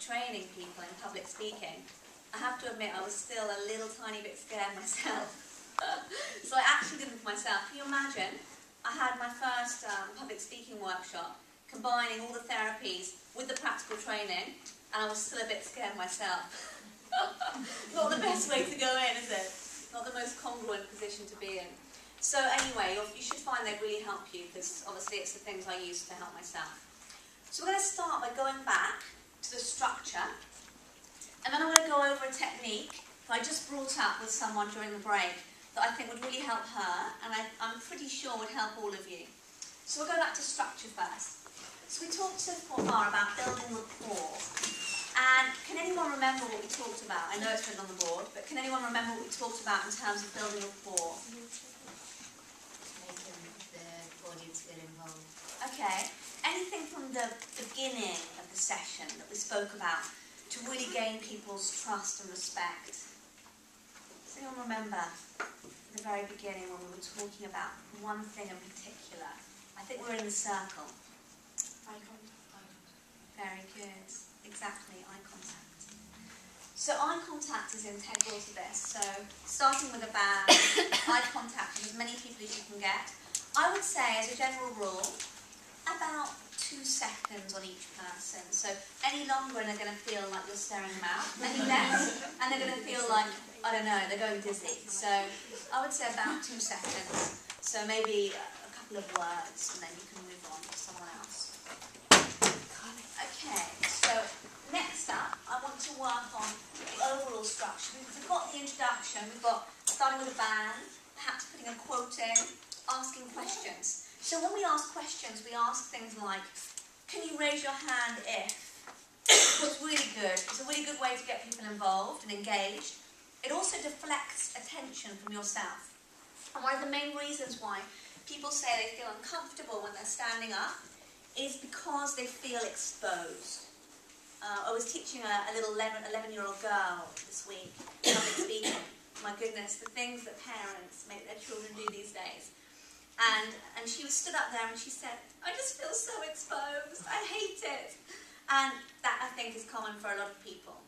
training people in public speaking, I have to admit I was still a little tiny bit scared myself. So I actually did it for myself. Can you imagine? I had my first public speaking workshop, combining all the therapies with the practical training, and I was still a bit scared myself. Not the best way to go in, is it? Not the most congruent position to be in. So anyway, you should find they really help you, because obviously it's the things I use to help myself. So we're going to start by going back to the structure, and then I'm going to go over a technique that I just brought up with someone during the break that I think would really help her, and I'm pretty sure would help all of you. So we'll go back to structure first. So we talked so far about building rapport. And can anyone remember what we talked about? I know it's written on the board, but can anyone remember what we talked about in terms of building rapport? Making the audience feel involved. Okay. Anything from the beginning of the session that we spoke about to really gain people's trust and respect? Does anyone remember at the very beginning when we were talking about one thing in particular? I think we're in the circle. Eye contact. Very good. Exactly, eye contact. So eye contact is integral to this. So starting with a band, eye contact with as many people as you can get. I would say, as a general rule, about 2 seconds on each person. So any longer and they're going to feel like you're staring them out. Any less, and they're going to feel like, I don't know, they're going dizzy. So I would say about 2 seconds. So maybe a couple of words, and then you can move on to someone else. Okay, so next up, I want to work on the overall structure. We've got the introduction, we've got starting with a band, perhaps putting a quote in, asking questions. So when we ask questions, we ask things like, can you raise your hand if? It's really good. It's a really good way to get people involved and engaged. It also deflects attention from yourself. And one of the main reasons why people say they feel uncomfortable when they're standing up is because they feel exposed. I was teaching a little 11-year-old girl this week, public speaking. My goodness, the things that parents make their children do these days. And she was stood up there and she said, I just feel so exposed, I hate it. And that, I think, is common for a lot of people.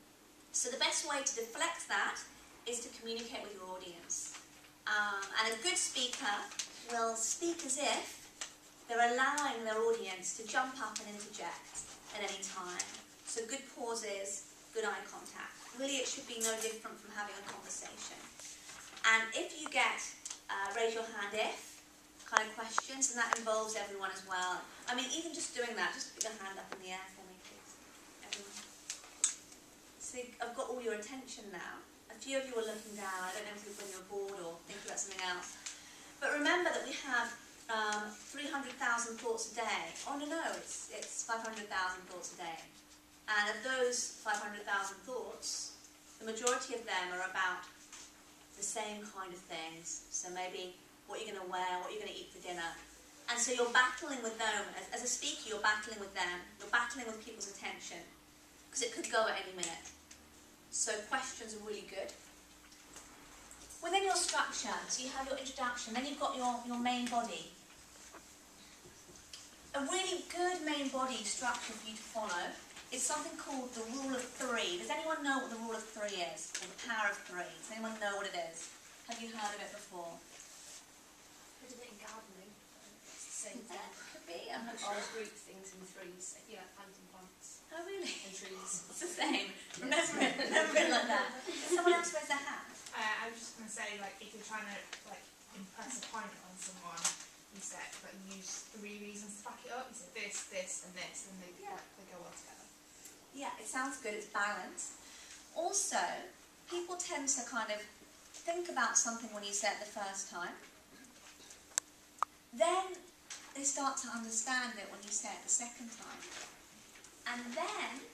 So the best way to deflect that is to communicate with your audience. And a good speaker will speak as if they're allowing their audience to jump up and interject at any time. So good pauses, good eye contact. Really, it should be no different from having a conversation. And if you get raise your hand if kind of questions, and that involves everyone as well. I mean, even just doing that, just put your hand up in the air for me, please. Everyone. So I've got all your attention now. A few of you are looking down. I don't know if when you're bored or thinking about something else. But remember that we have 300,000 thoughts a day. Oh, no, it's 500,000 thoughts a day. And of those 500,000 thoughts, the majority of them are about the same kind of things. So maybe what you're going to wear, what you're going to eat for dinner. And so you're battling with them. As a speaker, you're battling with them. You're battling with people's attention. Because it could go at any minute. So questions are really good. Within your structure, so you have your introduction, then you've got your main body. A really good main body structure for you to follow is something called the rule of 3. Does anyone know what the rule of 3 is? Or the power of 3? Does anyone know what it is? Have you heard of it before? I did it in gardening. It's the same thing. Could be, I'm not sure. Always group things in 3s. Yeah, planting plants. Oh, really? And trees. It's the same. Remember it like that. Someone else raise their hand. I was just going to say, like, if you're trying to, like, impress a point on someone, you said, like, use 3 reasons to back it up. You said this, this, and this, and they go well together. Yeah, it sounds good. It's balanced. Also, people tend to kind of think about something when you say it the first time. Then they start to understand it when you say it the second time. And then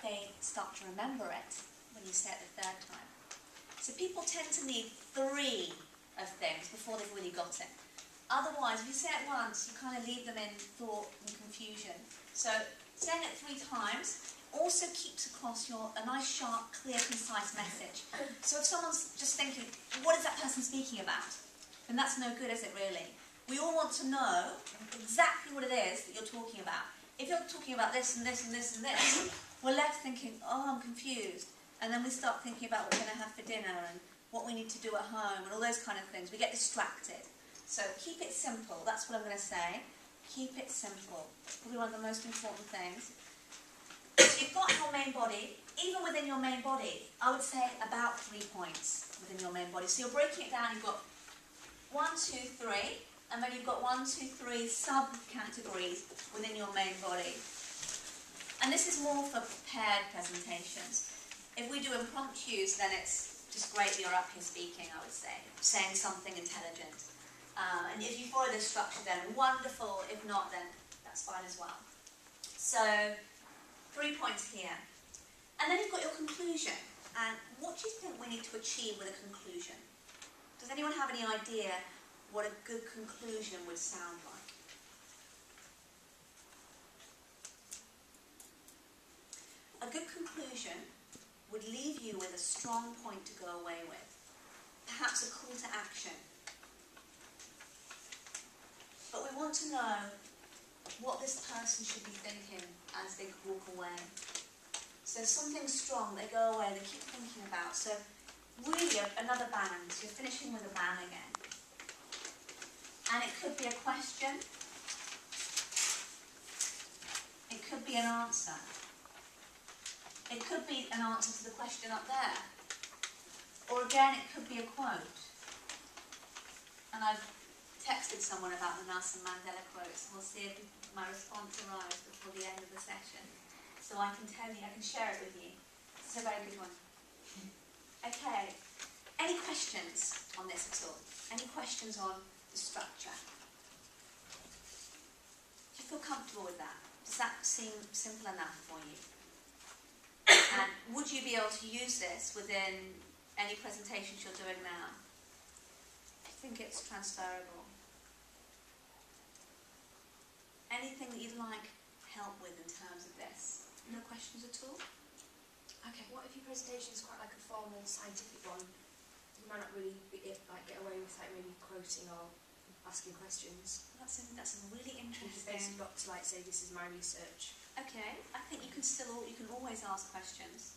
they start to remember it when you say it the third time. So people tend to need 3 of things before they've really got it. Otherwise, if you say it once, you kind of leave them in thought and confusion. So saying it 3 times also keeps across a nice, sharp, clear, concise message. So if someone's just thinking, what is that person speaking about? Then that's no good, is it really? We all want to know exactly what it is that you're talking about. If you're talking about this and this and this and this, we're left thinking, oh, I'm confused. And then we start thinking about what we're going to have for dinner and what we need to do at home and all those kind of things. We get distracted. So keep it simple. That's what I'm going to say. Keep it simple. Probably one of the most important things. So you've got your main body. Even within your main body, I would say about 3 points within your main body. So you're breaking it down. You've got 1, 2, 3, and then you've got 1, 2, 3 subcategories within your main body. And this is more for paired presentations. If we do impromptus, then it's just great that you're up here speaking, I would say, saying something intelligent. And if you follow this structure, then wonderful. If not, then that's fine as well. So 3 points here. And then you've got your conclusion. And what do you think we need to achieve with a conclusion? Does anyone have any idea what a good conclusion would sound like? A good conclusion would leave you with a strong point to go away with. Perhaps a call to action. But we want to know what this person should be thinking as they walk away. So something strong, they go away, they keep thinking about. So really another bang. So you're finishing with a bang again. And it could be a question. It could be an answer. It could be an answer to the question up there. Or again, it could be a quote. And I've texted someone about the Nelson Mandela quotes. We'll see if my response arrives before the end of the session. So I can tell you, I can share it with you. It's a very good one. Okay. Any questions on this at all? Any questions on the structure? Do you feel comfortable with that? Does that seem simple enough for you? And would you be able to use this within any presentations you're doing now? I think it's transferable. Anything that you'd like help with in terms of this? No questions at all? Okay, what if your presentation is quite like a formal scientific one? You might not really get away with like maybe quoting or asking questions. That's a really You've interesting. basically got to like say this is my research. Okay, I think you can always ask questions.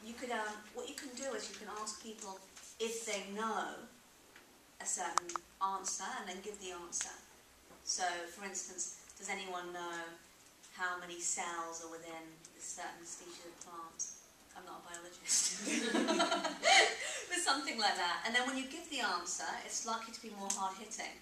You could what you can do is you can ask people if they know a certain answer and then give the answer. So, for instance, does anyone know how many cells are within a certain species of plant? I'm not a biologist. But something like that. And then when you give the answer, it's likely to be more hard-hitting.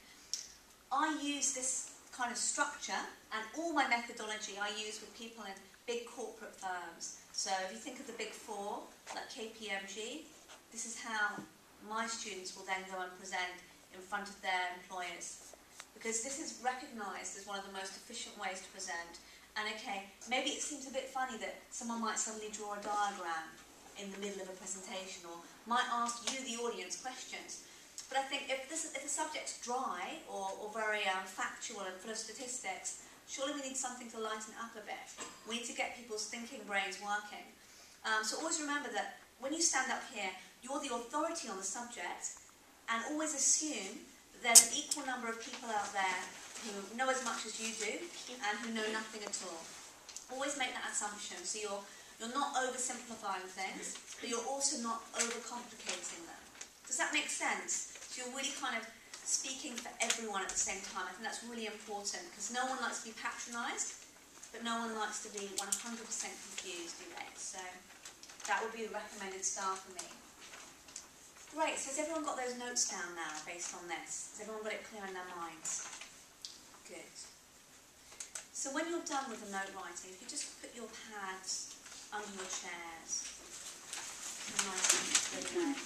I use this kind of structure, and all my methodology I use with people in big corporate firms. So if you think of the big four, like KPMG, this is how my students will then go and present in front of their employers. Because this is recognised as one of the most efficient ways to present. And okay, maybe it seems a bit funny that someone might suddenly draw a diagram in the middle of a presentation, or might ask you, the audience, questions. But I think if the subject's dry or very factual and full of statistics, surely we need something to lighten up a bit. We need to get people's thinking brains working. So always remember that when you stand up here, you're the authority on the subject, and always assume that there's an equal number of people out there who know as much as you do and who know nothing at all. Always make that assumption. So you're not oversimplifying things, but you're also not overcomplicating them. Does that make sense? So you're really kind of speaking for everyone at the same time. I think that's really important, because no one likes to be patronised, but no one likes to be 100% confused, do they? So that would be the recommended style for me. Great, so has everyone got those notes down now based on this? Has everyone got it clear in their minds? Good. So when you're done with the note writing, if you just put your pads under your chairs, nice and clear.